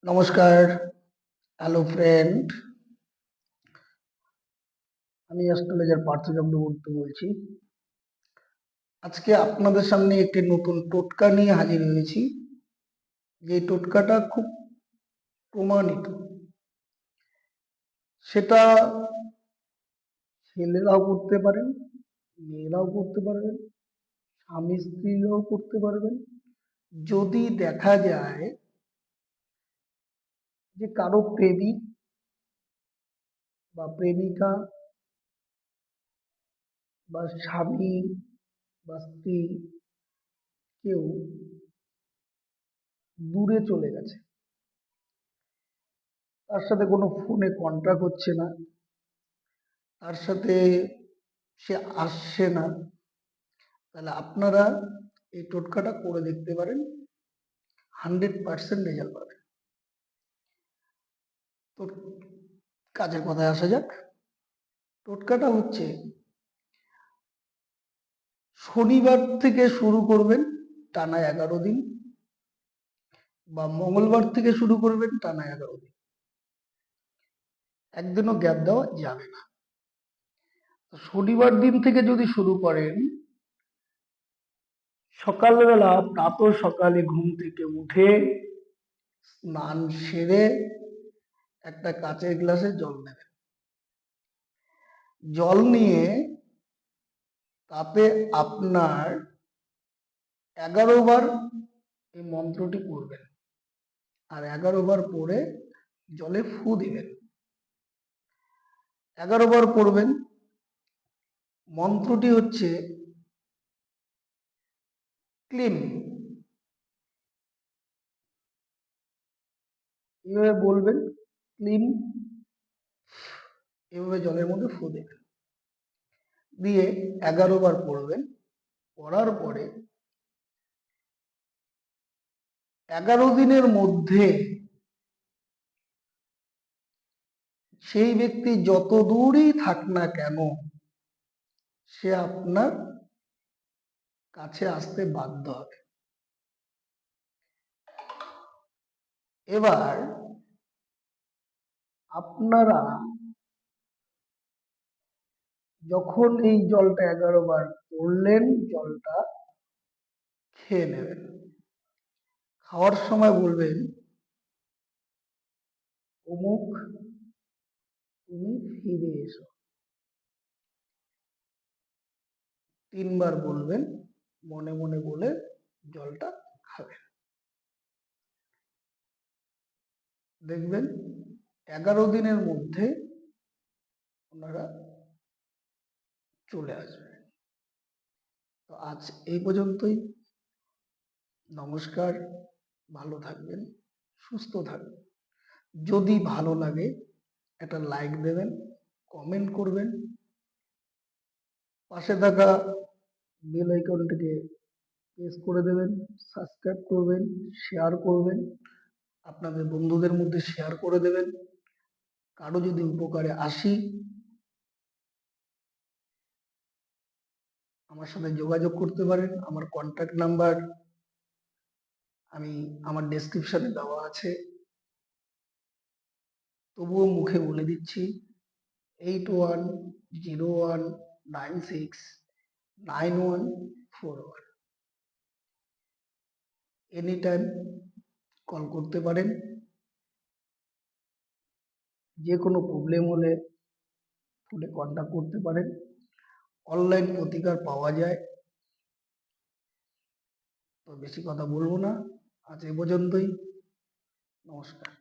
নমস্কার, hello friend. আমি astrologer Partha Chakraborty বলছি। আজকে আপনাদের সামনে একটি নতুন টোটকা নিয়ে হাজির হয়েছি। যে টোটকাটা খুব প্রমাণিত। সেটা ছেলেরাও করতে পারেন, মেয়েরাও করতে পারবেন, স্বামী স্ত্রীরাও করতে পারবেন। যদি দেখা যায় যে কারো প্রেমিক বা প্রেমিকা বা স্বামী বা স্ত্রী কেউ দূরে চলে গেছে, তার সাথে কোনো ফোনে কন্টাক্ট হচ্ছে না, তার সাথে সে আসছে না, তাহলে আপনারা এই টোটকাটা করে দেখতে পারেন। 100% রেজাল্ট পাবেন। তো কাজের কথায় আসা যাক। টোটকাটা হচ্ছে শনিবার থেকে শুরু করবেন টানা 11 দিন, বা মঙ্গলবার থেকে শুরু করবেন টানা 11 দিন। একদিনও গ্যাপ দেওয়া যাবে না। শনিবার দিন থেকে যদি শুরু করেন, সকালবেলা প্রাত সকালে ঘুম থেকে উঠে স্নান সেরে একটা কাঁচের গ্লাসে জল নেবেন। জল নিয়ে তাতে আপনার 11 বার এই মন্ত্রটি পড়বেন, আর 11 বার পড়ে জলে ফু দিবেন। 11 বার পড়বেন। মন্ত্রটি হচ্ছে ক্লিম। এভাবে বলবেন, ক্লিম। এভাবে জলের মধ্যে ফু দেবেন, দিয়ে 11 বার পড়বেন। পড়ার পরে 11 দিনের মধ্যে সেই ব্যক্তি যত দূরই থাক না কেন, সে আপনার কাছে আসতে বাধ্য হবে। এবার আপনারা যখন এই জলটা 11 বার পড়লেন, জলটা খেয়ে নেবেন। খাওয়ার সময় বলবেন, অমুক তুমি ফিরে এসো। 3 বার বলবেন, মনে মনে বলে জলটা খাবেন। দেখবেন 11 দিনের মধ্যে ওনারা চলে আসবে। তো আজ এই পর্যন্তই। নমস্কার, ভালো থাকবেন, সুস্থ থাকবেন। যদি ভালো লাগে একটা লাইক দেবেন, কমেন্ট করবেন, পাশে থাকা বেল আইকনটিকে প্রেস করে দেবেন, সাবস্ক্রাইব করবেন, শেয়ার করবেন, আপনাদের বন্ধুদের মধ্যে শেয়ার করে দেবেন। কারো যদি উপকারে আসি, আমার সাথে যোগাযোগ করতে পারেন। আমার কন্ট্যাক্ট নাম্বার আমার ডেসক্রিপশনে দেওয়া আছে। তবুও মুখে বলে দিচ্ছি, 8101969141। এনি টাইম কল করতে পারেন। যে কোনো প্রবলেম হলে ফোনে কন্ট্যাক্ট করতে পারেন। অনলাইন প্রতিকার পাওয়া যায়। তো বেশি কথা বলবো না, আজ এ পর্যন্তই। নমস্কার।